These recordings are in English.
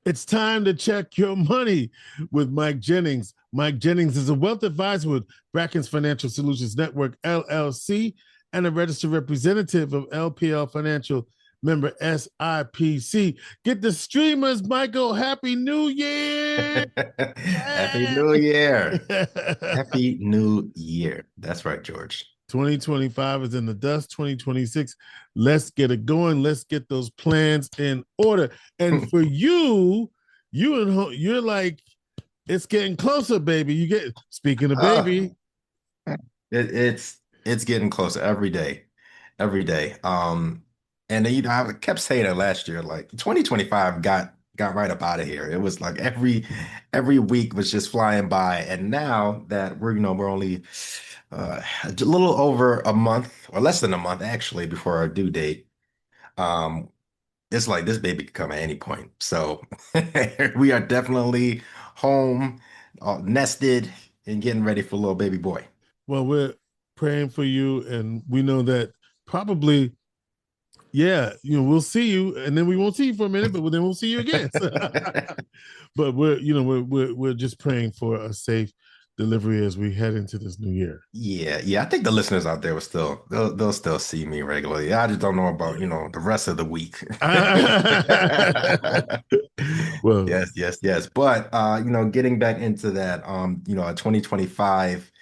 It's time to check your money with Mike Jennings. Mike Jennings is a wealth advisor with Brackens Financial Solutions Network, LLC, and a registered representative of LPL Financial, member SIPC. Get the streamers, Michael. Happy New Year. Happy Yeah. New Year. Happy New Year. That's right, George. 2025 is in the dust. 2026, let's get it going. Let's get those plans in order. And for you, you're like, it's getting closer, baby. You get, speaking of Uh, baby. it's getting closer every day, every day. And I kept saying it last year, like 2025 got right up out of here. It was like every week was just flying by, and now that we're only a little over a month or less than a month actually before our due date. Um, it's like this baby could come at any point. So we are definitely home, nested, and getting ready for little baby boy. Well, we're praying for you, and we know that probably, yeah, we'll see you, and then we won't see you for a minute, but then we'll see you again. But we're just praying for a safe delivery as we head into this new year. Yeah. I think the listeners out there will they'll still see me regularly. I just don't know about, Yeah. the rest of the week. Well, Yes. But getting back into that, 2025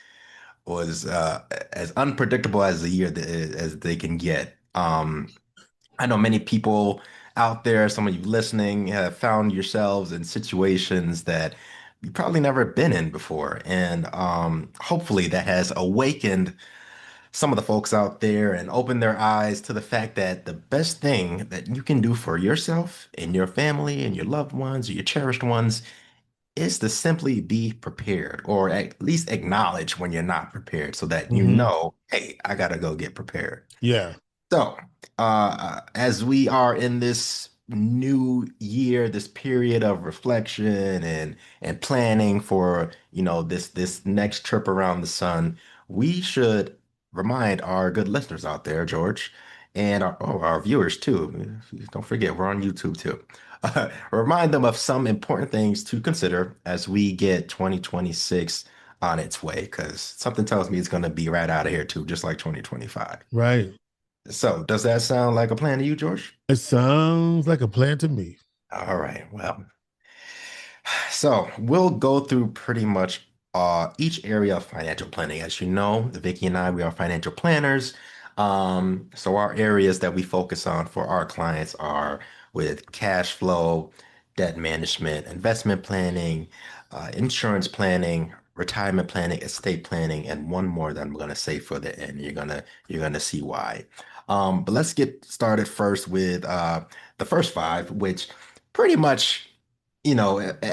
was as unpredictable as the year as they can get. I know many people out there, some of you listening, have found yourselves in situations that you probably never been in before. And hopefully that has awakened some of the folks out there and opened their eyes to the fact that the best thing that you can do for yourself and your family and your loved ones or your cherished ones is to simply be prepared or at least acknowledge when you're not prepared so that mhm. hey, I gotta go get prepared. Yeah. So, as we are in this new year, this period of reflection and planning for, this next trip around the sun, we should remind our good listeners out there, George, and our viewers too. Don't forget, we're on YouTube too. Remind them of some important things to consider as we get 2026 on its way, because something tells me it's going to be right out of here too, just like 2025. Right. So, does that sound like a plan to you, George? It sounds like a plan to me. All right. Well, so we'll go through pretty much each area of financial planning. As you know, Vicky and I, we are financial planners. So our areas that we focus on for our clients are with cash flow, debt management, investment planning, insurance planning, retirement planning, estate planning, and one more that I'm gonna say for the end. You're gonna see why. But let's get started first with the first five, which pretty much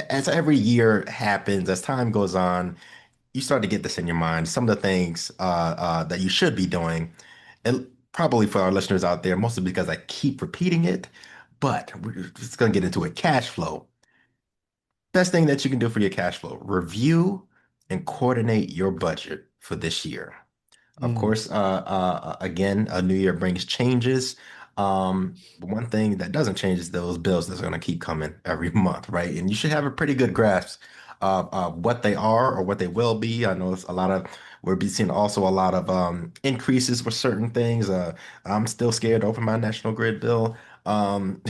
as every year happens, as time goes on, you start to get this in your mind. Some of the things that you should be doing, and probably for our listeners out there, mostly because I keep repeating it, but we're just going to get into it. Cash flow. Best thing that you can do for your cash flow, review and coordinate your budget for this year. Of Mm. course, again, a new year brings changes. But one thing that doesn't change is those bills that's going to keep coming every month, right? And you should have a pretty good grasp of what they are or what they will be. I know it's we're be seeing also a lot of increases for certain things. I'm still scared to open my National Grid bill. Um,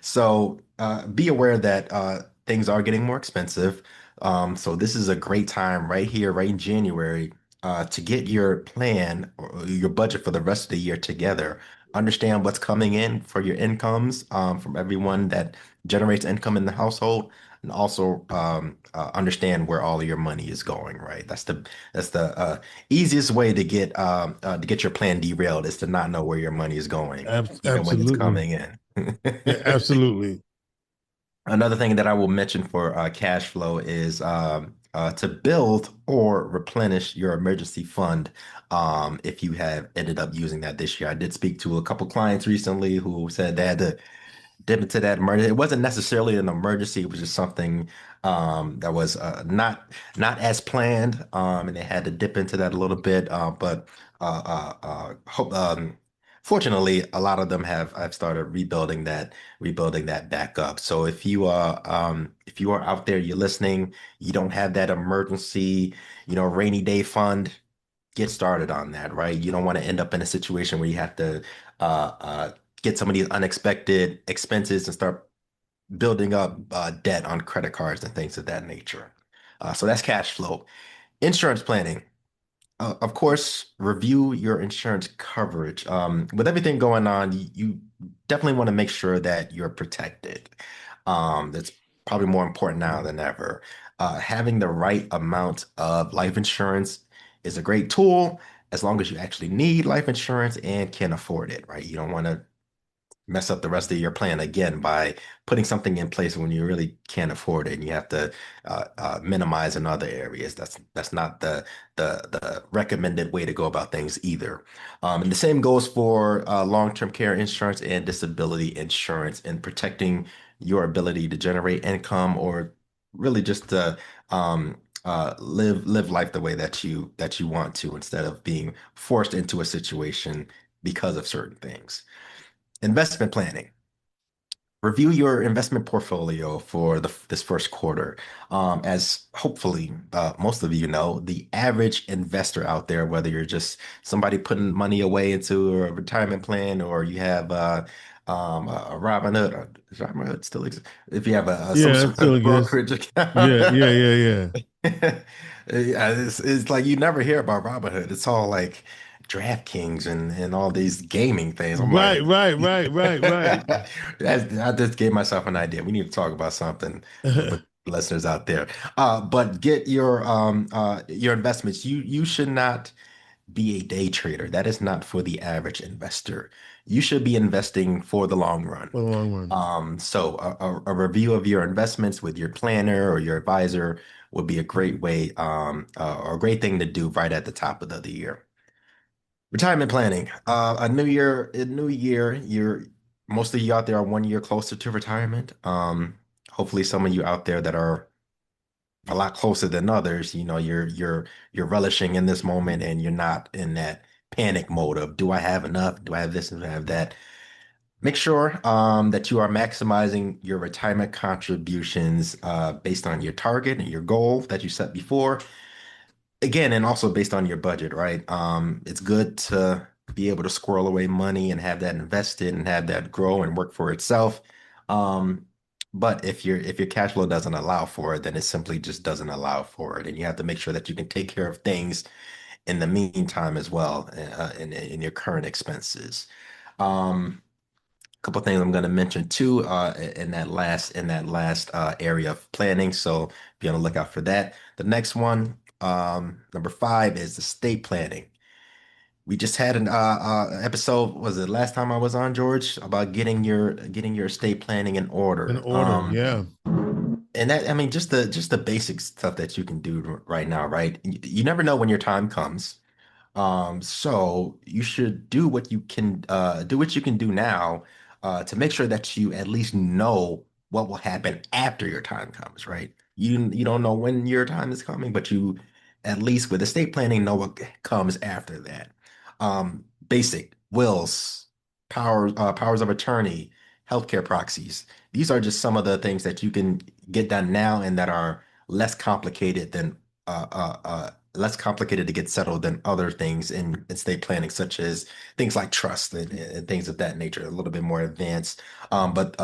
so be aware that things are getting more expensive. So this is a great time right here, right in January to get your plan or your budget for the rest of the year together. Understand what's coming in for your incomes from everyone that generates income in the household, and also understand where all of your money is going. Right, that's the easiest way to get your plan derailed is to not know where your money is going, even when it's Absolutely. coming in. Yeah, absolutely. Another thing that I will mention for cash flow is to build or replenish your emergency fund if you have ended up using that this year. I did speak to a couple clients recently who said they had to dip into that emergency. It wasn't necessarily an emergency, it was just something that was not as planned, and they had to dip into that a little bit. But hope Fortunately, a lot of them I've started rebuilding that back up. So if you are out there, you're listening, you don't have that emergency, rainy day fund, get started on that, right? You don't want to end up in a situation where you have to uh get some of these unexpected expenses and start building up debt on credit cards and things of that nature. So that's cash flow. Insurance planning. Of course, review your insurance coverage. With everything going on, you definitely want to make sure that you're protected. That's probably more important now than ever. Having the right amount of life insurance is a great tool as long as you actually need life insurance and can afford it, right? You don't want to mess up the rest of your plan again by putting something in place when you really can't afford it and you have to minimize in other areas. That's not the recommended way to go about things either. And the same goes for long-term care insurance and disability insurance and protecting your ability to generate income or really just to live life the way that you want to instead of being forced into a situation because of certain things. Investment planning. Review your investment portfolio for this first quarter. As hopefully most of you know, the average investor out there, whether you're just somebody putting money away into a retirement plan or you have a Robinhood, or does Robinhood still exist? If you have some Yeah, it sort still of exists. brokerage Yeah, account, yeah, yeah, yeah. yeah, it's like you never hear about Robinhood. It's all like DraftKings and all these gaming things. I'm like, Right, right, right, right, right. I just gave myself an idea. We need to talk about something with listeners out there. But get your investments. You should not be a day trader. That is not for the average investor. You should be investing for the long run. For the long run. So a review of your investments with your planner or your advisor would be a great way, or a great thing to do right at the top of the year. Retirement planning. A new year, you're most of you out there are 1 year closer to retirement. Hopefully some of you out there that are a lot closer than others, you're relishing in this moment and you're not in that panic mode of do I have enough? Do I have this and do I have that? Make sure that you are maximizing your retirement contributions based on your target and your goal that you set before. Again, and also based on your budget, right? It's good to be able to squirrel away money and have that invested and have that grow and work for itself. Um, but if your cash flow doesn't allow for it, then it simply just doesn't allow for it. And you have to make sure that you can take care of things in the meantime as well, in your current expenses. Um, Couple things I'm going to mention too in that last area of planning. So be on the lookout for that. The next one, number five, is estate planning. We just had an episode, was it last time I was on, George, about getting your estate planning in In order. order, yeah. And that, I mean, just the basic stuff that you can do right now, right? You never know when your time comes. So you should do what you can do now to make sure that you at least know what will happen after your time comes, right? You don't know when your time is coming, but you at least with estate planning know what comes after that. Basic wills, powers of attorney, healthcare proxies. These are just some of the things that you can get done now and that are less complicated than less complicated to get settled than other things in estate planning, such as things like trust and things of that nature, a little bit more advanced. But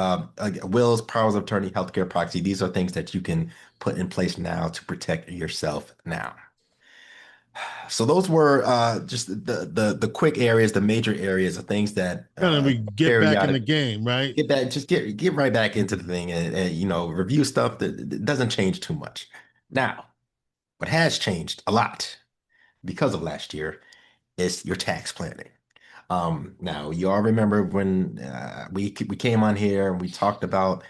wills, powers of attorney, healthcare proxy, these are things that you can put in place now to protect yourself now. So those were just the quick areas, the major areas of things that Kind of we get back in the periodic game, right? get right back into the thing and review stuff that doesn't change too much. Now, what has changed a lot because of last year is your tax planning. Now you all remember when we came on here and we talked about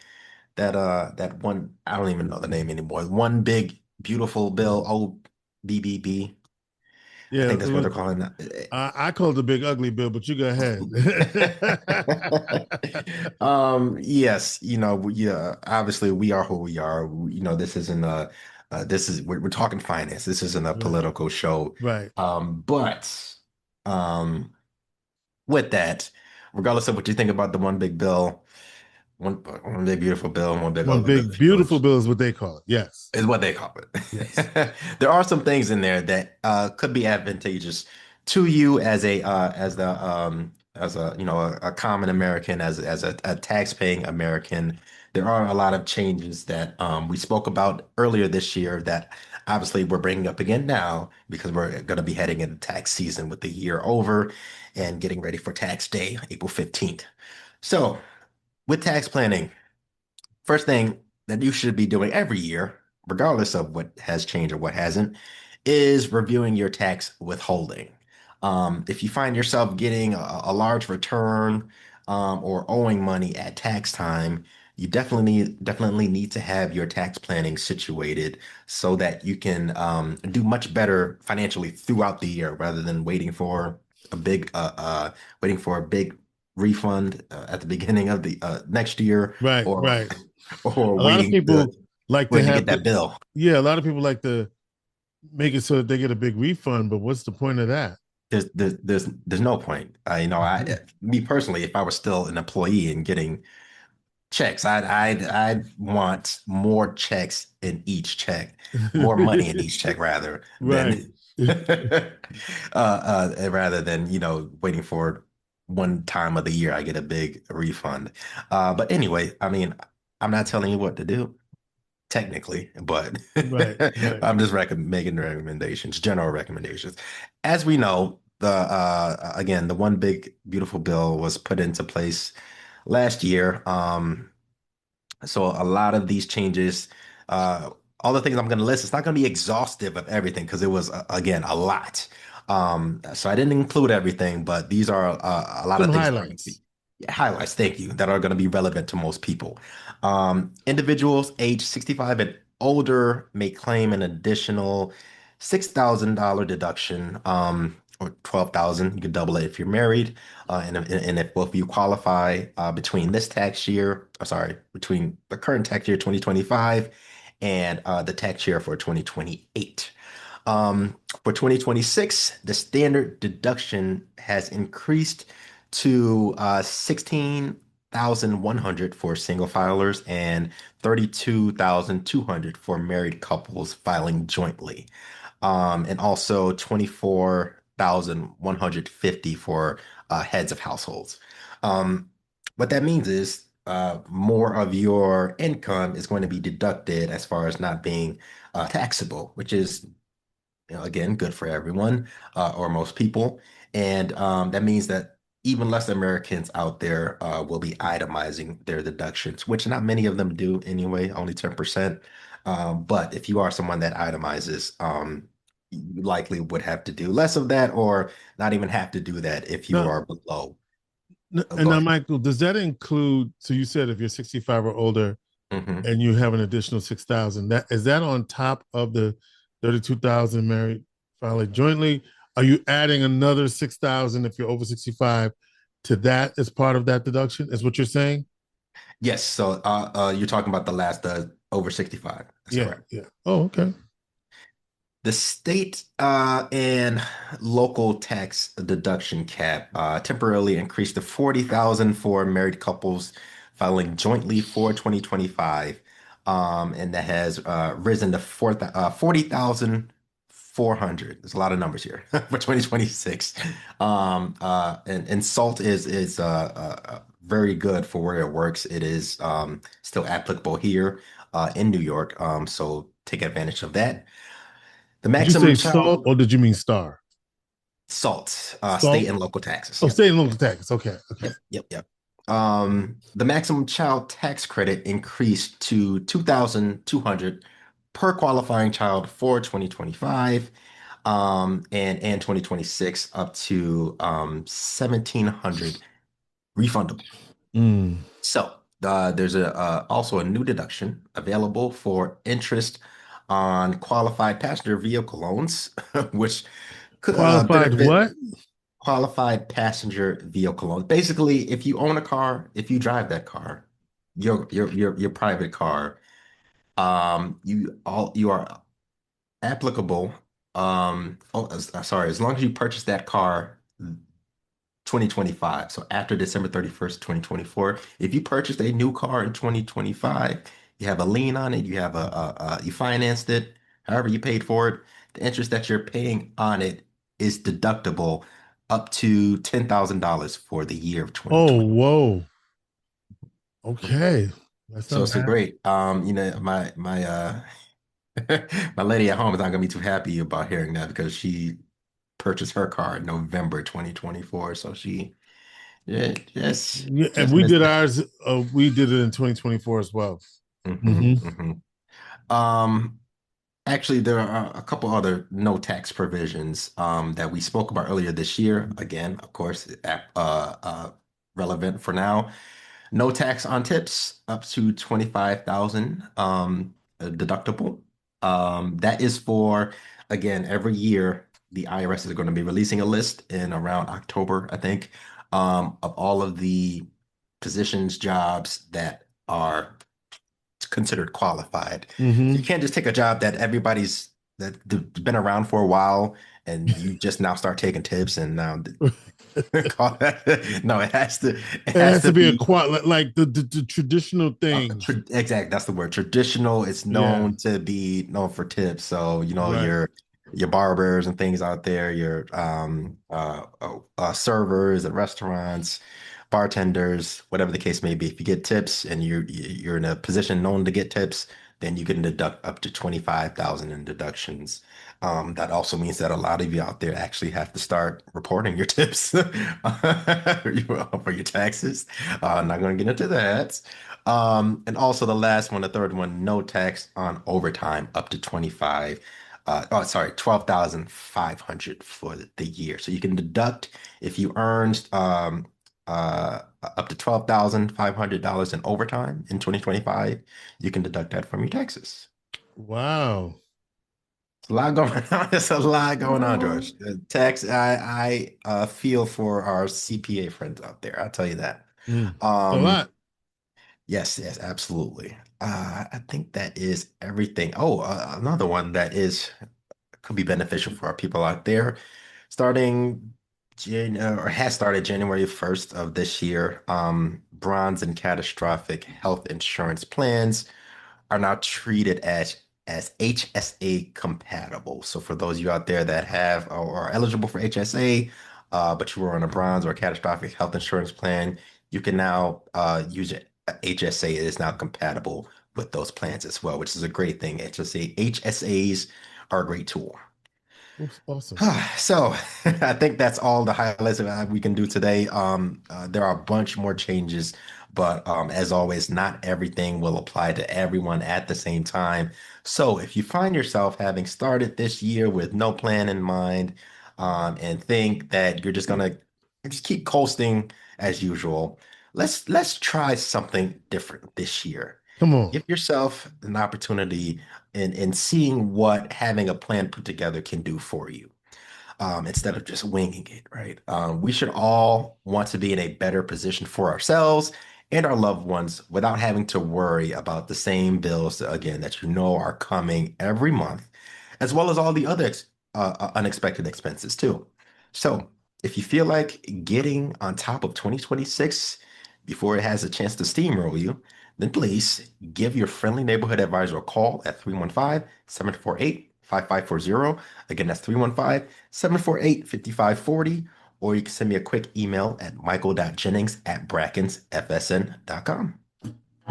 that one, I don't even know the name anymore. One big beautiful bill, OBBB. I Yeah, think it that's what was. they're calling that. I call it the big ugly bill, but you go ahead. Yes, obviously we are who we are. This isn't we're talking finance. This isn't a Right, political show. right. But um with that, regardless of what you think about the one big bill, one big beautiful bill, and one big One ugly bill, big beautiful bill is what they call it. Yes. is what they call Yes. it. There are some things in there that could be advantageous to you as a a common American, as a tax-paying American. There are a lot of changes that we spoke about earlier this year that obviously we're bringing up again now because we're going to be heading into tax season with the year over and getting ready for tax day, April 15th. So, with tax planning, first thing that you should be doing every year, regardless of what has changed or what hasn't, is reviewing your tax withholding. If you find yourself getting a large return or owing money at tax time, you definitely need to have your tax planning situated so that you can do much better financially throughout the year rather than waiting for a big refund at the beginning of the next year Right, or right. or A lot of people like to waiting to get have that bill. yeah, a lot of people like to make it so that they get a big refund, but what's the point of that? There's no point. I me personally, if I was still an employee and getting checks, I'd want more checks in each check, more money in each check Right. rather than waiting for one time of the year I get a big refund. But anyway, I mean, I'm not telling you what to do technically, but Right, right. I'm just making recommendations, general recommendations. As we know, the again, the one big beautiful bill was put into place last year. So a lot of these changes, uh, all the things I'm going to list, it's not going to be exhaustive of everything because it was again a lot. So I didn't include everything, but these are a lot Some of things that are going to be highlights. highlights. Thank you, that are going to be relevant to most people. Individuals age 65 and older may claim an additional $6,000 deduction, or 12,000. You can double it if you're married. And if both of you qualify between this tax year, sorry, between the current tax year 2025 and the tax year for 2028. For 2026, the standard deduction has increased to 16,100 for single filers and 32,200 for married couples filing jointly, and also 24,150 for heads of households. Um, what that means is more of your income is going to be deducted as far as not being taxable, which is, again, good for everyone or most people. And that means that even less Americans out there will be itemizing their deductions, which not many of them do anyway, only 10%. But if you are someone that itemizes, you likely would have to do less of that or not even have to do that if you Now, are below. and Go now, ahead. Michael, does that include? So you said if you're 65 or older Hmm. and you have an additional 6,000, that is that on top of the 32,000 married filing jointly? Are you adding another 6,000 if you're over 65 to that as part of that deduction? Is what you're saying? Yes. So you're talking about the last over 65. That's Yeah, correct. yeah. Oh, okay. The state and local tax deduction cap temporarily increased to 40,000 for married couples filing jointly for 2025. And that has risen to 40,400. There's a lot of numbers here for 2026. And SALT is very good for where it works. It is still applicable here in New York. So take advantage of that. The Did you say maximum salt or did you mean star? SALT, state Salt. and local taxes. Oh, Yep. state and local tax. Okay, okay. Yep. The maximum child tax credit increased to 2,200 per qualifying child for 2025, and 2026 up to 1,700 refundable. Mm. So there's also a new deduction available for interest on qualified passenger vehicle loans, which could Qualified benefit what? qualified passenger vehicle loans. Basically, if you own a car, if you drive that car, your private car, you are applicable. Sorry, as long as you purchase that car 2025. So after December 31st, 2024, if you purchased a new car in 2025, you have a lien on it, you financed it, however you paid for it, the interest that you're paying on it is deductible up to $10,000 for the year of Oh, 2020. whoa. Okay. That's So not it's a bad. great, my my lady at home is not gonna be too happy about hearing that because she purchased her car in November 2024. So she yeah, Yeah, and just we missed did that. ours. We did it in 2024 as well. hmm Hmm. hmm Um, Actually, there are a couple other no tax provisions that we spoke about earlier this year. Again, of course, relevant for now. No tax on tips up to 25,000 deductible. That is for, again, every year the IRS is going to be releasing a list in around October, I think, of all of the positions, jobs that are considered qualified. So you Hmm. can't just take a job that everybody's that's been around for a while and you just now start taking tips and now call that. No, it It has has to to be a be quad, like the traditional things. exact. That's the word. Traditional. It's Yeah. known to be known for tips. So Right. your barbers and things out there, your servers at restaurants, bartenders, whatever the case may be. If you get tips and you're in a position known to get tips, then you can deduct up to 25,000 in deductions. That also means that a lot of you out there actually have to start reporting your tips for your taxes. I'm not going to get into that. And also the last one, the third one, no tax on overtime up to 25. Oh, sorry, 12,500 for the year. So you can deduct if you earned up to $12,500 in overtime in 2025, you can deduct that from your taxes. Wow. It's a lot going on. There's a lot going on, George. Tax, I feel for our CPA friends out there. I'll tell you that. It's a Um, lot. Yes, yes, absolutely. I think that is everything. Oh, another one that is could be beneficial for our people out there. Starting or has started January 1st of this year, bronze and catastrophic health insurance plans are now treated as HSA compatible. So for those of you out there that have or are eligible for HSA, but you were on a bronze or a catastrophic health insurance plan, you can now use it. HSA is now compatible with those plans as well, which is a great thing. HSAs are a great tool. Oops, awesome. So I think that's all the highlights that we can do today. There are a bunch more changes, but as always, not everything will apply to everyone at the same time. So if you find yourself having started this year with no plan in mind, and think that you're just gonna just keep coasting as usual, let's try something different this year. Come on. Give yourself an opportunity in seeing what having a plan put together can do for you instead of just winging it, right? We should all want to be in a better position for ourselves and our loved ones without having to worry about the same bills, again, that you know are coming every month, as well as all the other unexpected expenses, too. So, if you feel like getting on top of 2026 before it has a chance to steamroll you, then please give your friendly neighborhood advisor a call at 315-748-5540. Again, that's 315-748-5540, or you can send me a quick email at michael.jennings@brackensfsn.com.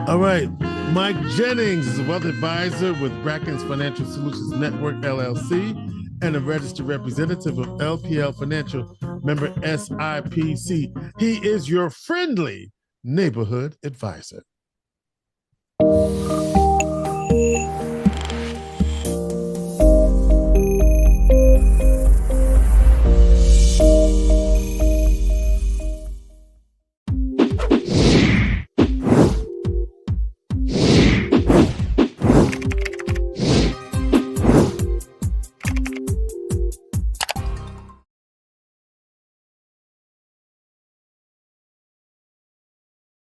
All right. Mike Jennings is a wealth advisor with Brackens Financial Solutions Network, LLC, and a registered representative of LPL Financial, member SIPC. He is your friendly neighborhood advisor.